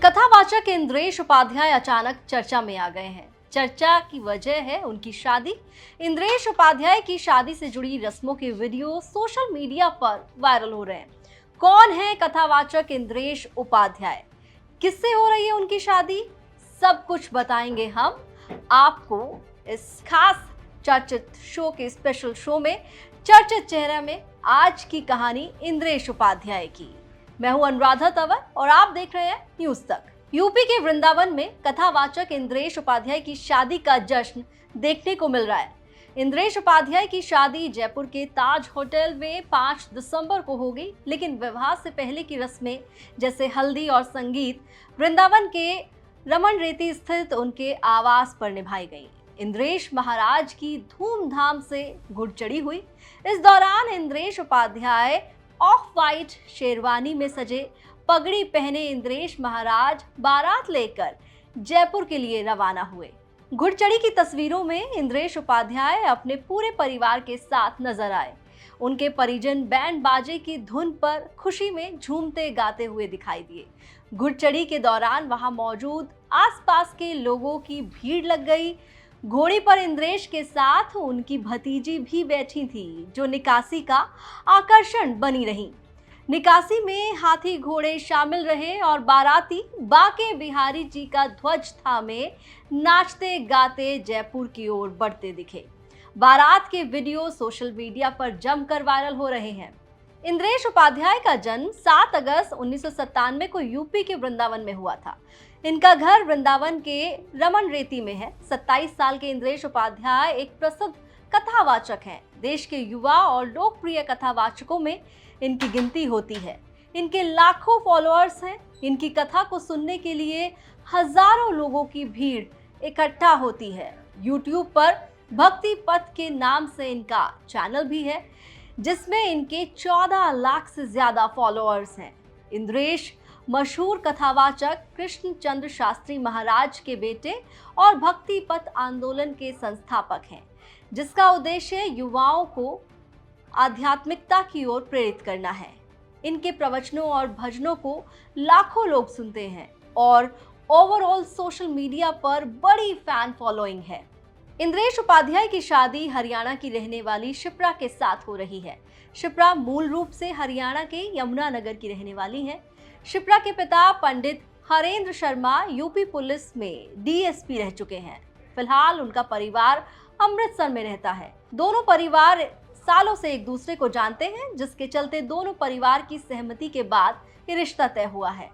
कथावाचक इंद्रेश उपाध्याय अचानक चर्चा में आ गए हैं। चर्चा की वजह है उनकी शादी। इंद्रेश उपाध्याय की शादी से जुड़ी रस्मों के वीडियो सोशल मीडिया पर वायरल हो रहे हैं। कौन है कथावाचक इंद्रेश उपाध्याय, किससे हो रही है उनकी शादी, सब कुछ बताएंगे हम आपको इस खास चर्चित शो के स्पेशल शो में चर्चित चेहरा में आज की कहानी इंद्रेश उपाध्याय की। मैं हूं अनुराधा तंवर और आप देख रहे हैं न्यूज तक। यूपी के वृंदावन में कथावाचक इंद्रेश उपाध्याय की शादी का जश्न देखने को मिल रहा है। इंद्रेश उपाध्याय की शादी जयपुर के ताज होटल में 5 दिसंबर को हो गई, लेकिन विवाह से पहले की रस्में जैसे हल्दी और संगीत वृंदावन के रमन रेती स्थित उनके आवास पर निभाई गई। इंद्रेश महाराज की धूमधाम से घुड़चढ़ी हुई। इस दौरान इंद्रेश उपाध्याय ऑफ वाइट शेरवानी में सजे पगड़ी पहने इंद्रेश महाराज बारात लेकर जयपुर के लिए रवाना हुए। घुड़चढ़ी की तस्वीरों में इंद्रेश उपाध्याय अपने पूरे परिवार के साथ नजर आए। उनके परिजन बैंड बाजे की धुन पर खुशी में झूमते गाते हुए दिखाई दिए। घुड़चढ़ी के दौरान वहां मौजूद आसपास के लोगों की भीड़ लग गई। घोड़ी पर इंद्रेश के साथ उनकी भतीजी भी बैठी थी, जो निकासी का आकर्षण बनी रही। निकासी में हाथी घोड़े शामिल रहे और बाराती बाके बिहारी जी का ध्वज थामे नाचते गाते जयपुर की ओर बढ़ते दिखे। बारात के वीडियो सोशल मीडिया पर जमकर वायरल हो रहे हैं। इंद्रेश उपाध्याय का जन्म 7 अगस्त 1997 को यूपी के वृंदावन में हुआ था। इनका घर वृंदावन के रमन रेती में है। 27 साल के इंद्रेश उपाध्याय एक प्रसिद्ध कथावाचक हैं। देश के युवा और लोकप्रिय कथावाचकों में इनकी गिनती होती है। इनके लाखों फॉलोअर्स हैं। इनकी कथा को सुनने के लिए हजारों लोगों की भीड़ इकट्ठा होती है। यूट्यूब पर भक्ति पथ के नाम से इनका चैनल भी है, जिसमें इनके 14 लाख से ज्यादा फॉलोअर्स हैं। इंद्रेश मशहूर कथावाचक कृष्णचंद्र शास्त्री महाराज के बेटे और भक्ति पथ आंदोलन के संस्थापक हैं, जिसका उद्देश्य युवाओं को आध्यात्मिकता की ओर प्रेरित करना है। इनके प्रवचनों और भजनों को लाखों लोग सुनते हैं और ओवरऑल सोशल मीडिया पर बड़ी फैन फॉलोइंग है। इंद्रेश उपाध्याय की शादी हरियाणा की रहने वाली शिप्रा के साथ हो रही है। शिप्रा मूल रूप से हरियाणा के यमुनानगर की रहने वाली है। शिप्रा के पिता पंडित हरेंद्र शर्मा यूपी पुलिस में डीएसपी रह चुके हैं। फिलहाल उनका परिवार अमृतसर में रहता है। दोनों परिवार सालों से एक दूसरे को जानते हैं, जिसके चलते दोनों परिवार की सहमति के बाद ये रिश्ता तय हुआ है।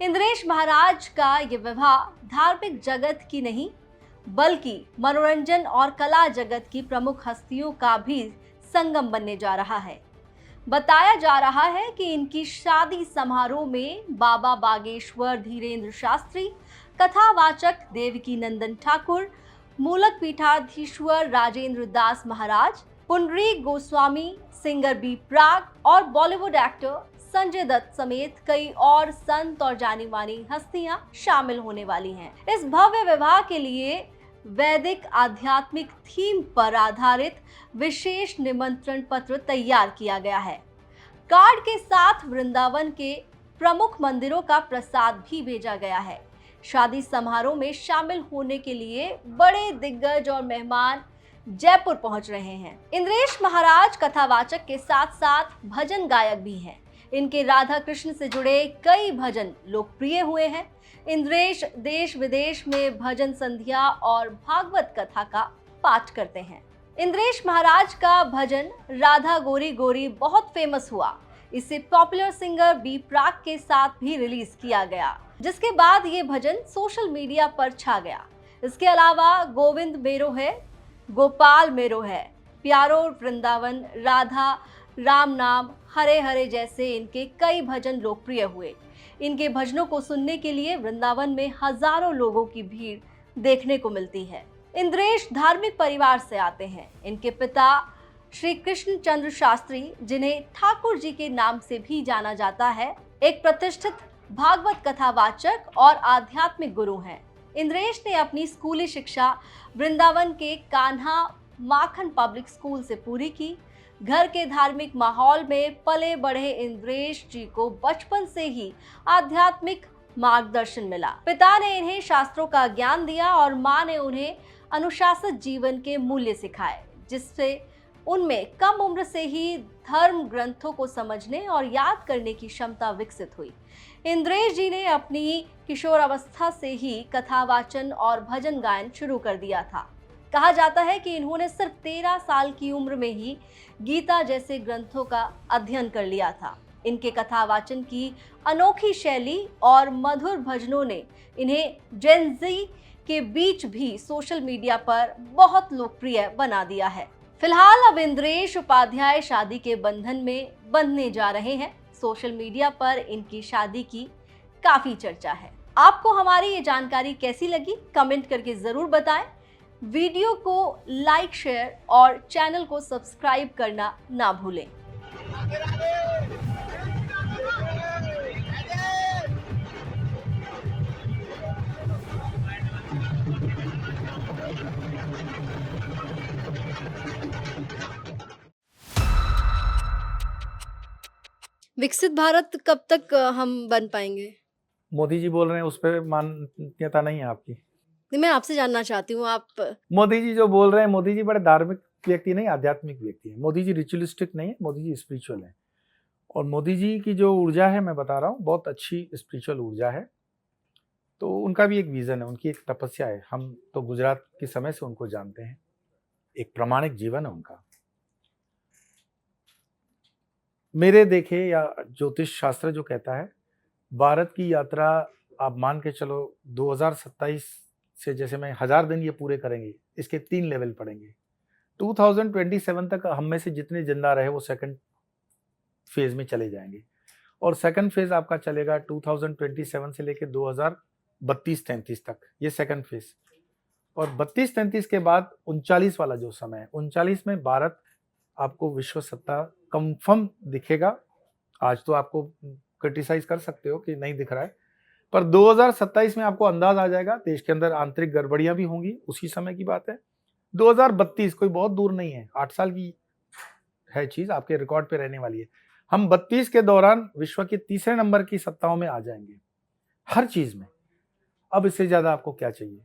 इंद्रेश महाराज का ये विवाह धार्मिक जगत की नहीं, बल्कि मनोरंजन और कला जगत की प्रमुख हस्तियों का भी संगम बनने जा रहा है। बताया जा रहा है कि इनकी शादी समारोह में बाबा बागेश्वर धीरेन्द्र शास्त्री, कथावाचक देवकी नंदन ठाकुर, मूलक पीठाधीश्वर राजेंद्र दास महाराज, पुंडरीक गोस्वामी, सिंगर बी प्राक और बॉलीवुड एक्टर संजय दत्त समेत कई और संत और जानी मानी हस्तियां शामिल होने वाली हैं। इस भव्य विवाह के लिए वैदिक आध्यात्मिक थीम पर आधारित विशेष निमंत्रण पत्र तैयार किया गया है। कार्ड के साथ वृंदावन के प्रमुख मंदिरों का प्रसाद भी भेजा गया है। शादी समारोह में शामिल होने के लिए बड़े दिग्गज और मेहमान जयपुर पहुंच रहे हैं। इंद्रेश महाराज कथावाचक के साथ साथ भजन गायक भी हैं। इनके राधा कृष्ण से जुड़े कई भजन लोकप्रिय हुए हैं। इंद्रेश देश विदेश में भजन संध्या और भागवत कथा का पाठ करते हैं। इंद्रेश महाराज का भजन राधा गोरी गोरी बहुत फेमस हुआ। इसे पॉपुलर सिंगर बी प्राक के साथ भी रिलीज किया गया, जिसके बाद ये भजन सोशल मीडिया पर छा गया। इसके अलावा गोविंद मेरो है, गोपाल मेरो है, प्यारो वृंदावन, राधा राम नाम, हरे हरे जैसे इनके कई भजन लोकप्रिय हुए। इनके भजनों को सुनने के लिए वृंदावन में हजारों लोगों की भीड़ देखने को मिलती है। इंद्रेश धार्मिक परिवार से आते हैं। इनके पिता श्री कृष्णचंद्र शास्त्री, जिन्हें ठाकुर जी के नाम से भी जाना जाता है, एक प्रतिष्ठित भागवत कथावाचक और आध्यात्मिक गुरु हैं। इंद्रेश ने अपनी स्कूली शिक्षा वृंदावन के कान्हा माखन पब्लिक स्कूल से पूरी की। घर के धार्मिक माहौल में पले बढ़े इंद्रेश जी को बचपन से ही आध्यात्मिक मार्गदर्शन मिला। पिता ने इन्हें शास्त्रों का ज्ञान दिया और माँ ने उन्हें अनुशासित जीवन के मूल्य सिखाए, जिससे उनमें कम उम्र से ही धर्म ग्रंथों को समझने और याद करने की क्षमता विकसित हुई। इंद्रेश जी ने अपनी किशोर अवस्था से ही कथावाचन और भजन गायन शुरू कर दिया था। कहा जाता है कि इन्होंने सिर्फ 13 साल की उम्र में ही गीता जैसे ग्रंथों का अध्ययन कर लिया था। इनके कथावाचन की अनोखी शैली और मधुर भजनों ने इन्हें जेन ज़ी के बीच भी सोशल मीडिया पर बहुत लोकप्रिय बना दिया है। फिलहाल अब इंद्रेश उपाध्याय शादी के बंधन में बंधने जा रहे हैं। सोशल मीडिया पर इनकी शादी की काफी चर्चा है। आपको हमारी ये जानकारी कैसी लगी, कमेंट करके जरूर बताएं। वीडियो को लाइक, शेयर और चैनल को सब्सक्राइब करना ना भूलें। विकसित भारत कब तक हम बन पाएंगे? मोदी जी बोल रहे हैं, उस पर मान्यता नहीं है आपकी? नहीं, मैं आपसे जानना चाहती हूँ। आप मोदी जी जो बोल रहे हैं, मोदी जी बड़े धार्मिक व्यक्ति नहीं, आध्यात्मिक व्यक्ति है। मोदी जी रिचुअलिस्टिक नहीं है, मोदी जी स्पिरिचुअल है। और मोदी जी की जो ऊर्जा है, मैं बता रहा हूँ, बहुत अच्छी स्पिरिचुअल ऊर्जा है। तो उनका भी एक विजन है, उनकी एक तपस्या है। हम तो गुजरात के समय से उनको जानते हैं। एक प्रामाणिक जीवन है उनका। मेरे देखे या ज्योतिष शास्त्र जो कहता है, भारत की यात्रा आप मान के चलो 2027 से, जैसे मैं 1000 दिन ये पूरे करेंगे, इसके 3 लेवल पड़ेंगे। 2027 तक हम में से जितने जिंदा रहे वो सेकंड फेज में चले जाएंगे। और सेकंड फेज आपका चलेगा 2027 से लेकर 2032-33 तक, ये सेकंड फेज। और 32-33 के बाद 39 वाला जो समय है, 39 में भारत आपको विश्व सत्ता कंफर्म दिखेगा। आज तो आपको क्रिटिसाइज कर सकते हो कि नहीं दिख रहा है, पर 2027 में आपको अंदाज आ जाएगा। देश के अंदर आंतरिक गड़बड़ियां भी होंगी, उसी समय की बात है। 2032 कोई बहुत दूर नहीं है, 8 साल की है चीज, आपके रिकॉर्ड पे रहने वाली है। हम 32 के दौरान विश्व के तीसरे नंबर की सत्ताओं में आ जाएंगे हर चीज में। अब इससे ज्यादा आपको क्या चाहिए?